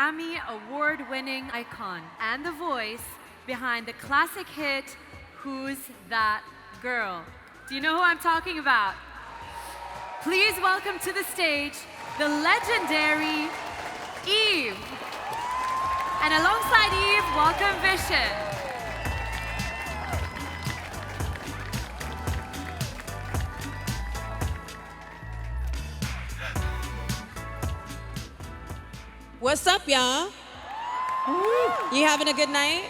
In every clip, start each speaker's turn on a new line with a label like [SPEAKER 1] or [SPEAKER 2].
[SPEAKER 1] Grammy award-winning icon and the voice behind the classic hit, Who's That Girl? Do you know who I'm talking about? Please welcome to the stage the legendary Eve. And alongside Eve, welcome Vishen.
[SPEAKER 2] What's up, y'all? You having a good night?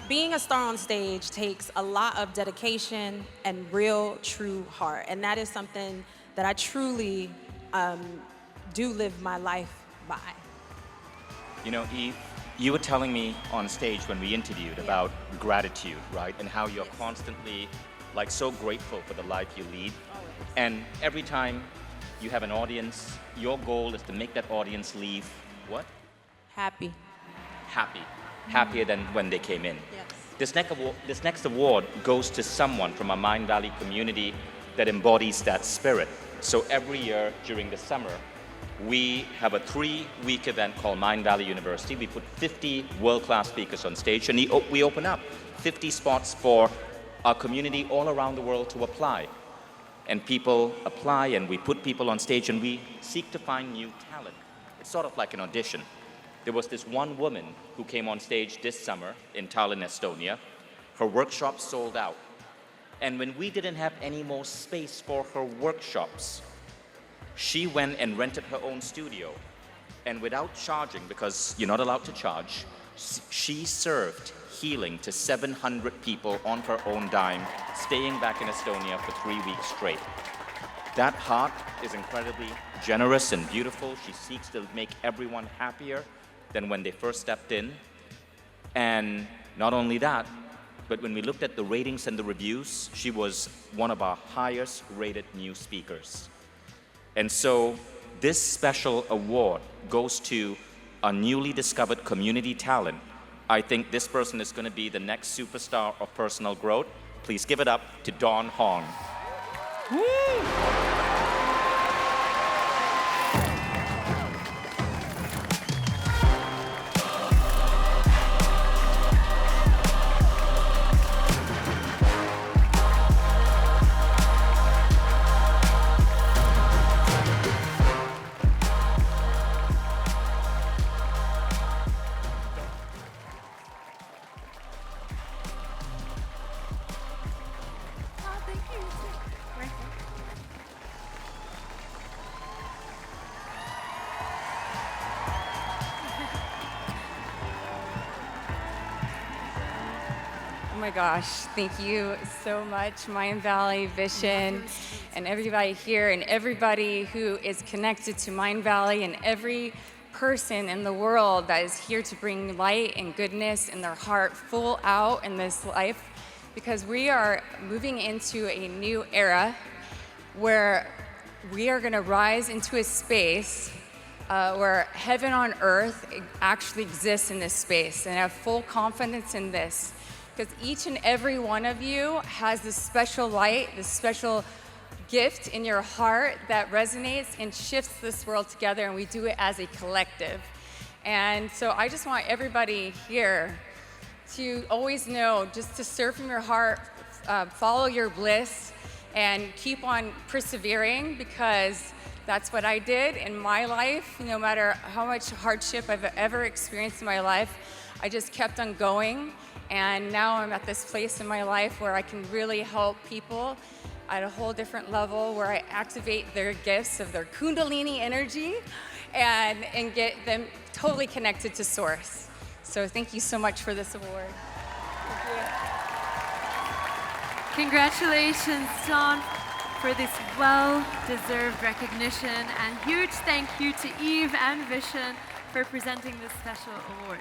[SPEAKER 2] Being a star on stage takes a lot of dedication and real, true heart. And that is something that I truly do live my life by.
[SPEAKER 3] You know, Eve, you were telling me on stage when we interviewed about gratitude, right? And how you're constantly, like, so grateful for the life you lead.
[SPEAKER 2] Always.
[SPEAKER 3] And every time you have an audience, your goal is to make that audience leave, what?
[SPEAKER 2] Happy.
[SPEAKER 3] Happy. Happier than when they came in.
[SPEAKER 2] Yes.
[SPEAKER 3] This next award goes to someone from our Mindvalley community that embodies that spirit. So every year during the summer, we have a 3-week event called Mindvalley University. We put 50 world-class speakers on stage, and we open up 50 spots for our community all around the world to apply. And people apply, and we put people on stage, and we seek to find new talent. It's sort of like an audition. There was this one woman who came on stage this summer in Tallinn, Estonia. Her workshop sold out. And when we didn't have any more space for her workshops, she went and rented her own studio. And without charging, because you're not allowed to charge, she served healing to 700 people on her own dime, staying back in Estonia for 3 weeks straight. That heart is incredibly generous and beautiful. She seeks to make everyone happier than when they first stepped in. And not only that, but when we looked at the ratings and the reviews, she was one of our highest rated new speakers. And so this special award goes to a newly discovered community talent. I think this person is going to be the next superstar of personal growth. Please give it up to Dawn Hong. Woo!
[SPEAKER 4] Oh my gosh, thank you so much, Mindvalley, Vishen, and everybody here, and everybody who is connected to Mindvalley, and every person in the world that is here to bring light and goodness in their heart full out in this life, because we are moving into a new era where we are going to rise into a space where heaven on earth actually exists in this space, and I have full confidence in this. Because each and every one of you has this special light, this special gift in your heart that resonates and shifts this world together, and we do it as a collective. And so I just want everybody here to always know, just to serve from your heart, follow your bliss, and keep on persevering, because that's what I did in my life. No matter how much hardship I've ever experienced in my life, I just kept on going. And now I'm at this place in my life where I can really help people at a whole different level, where I activate their gifts of their Kundalini energy and get them totally connected to Source. So thank you so much for this award. Thank you.
[SPEAKER 1] Congratulations, Dawn, for this well-deserved recognition, and huge thank you to Eve and Vishen for presenting this special award.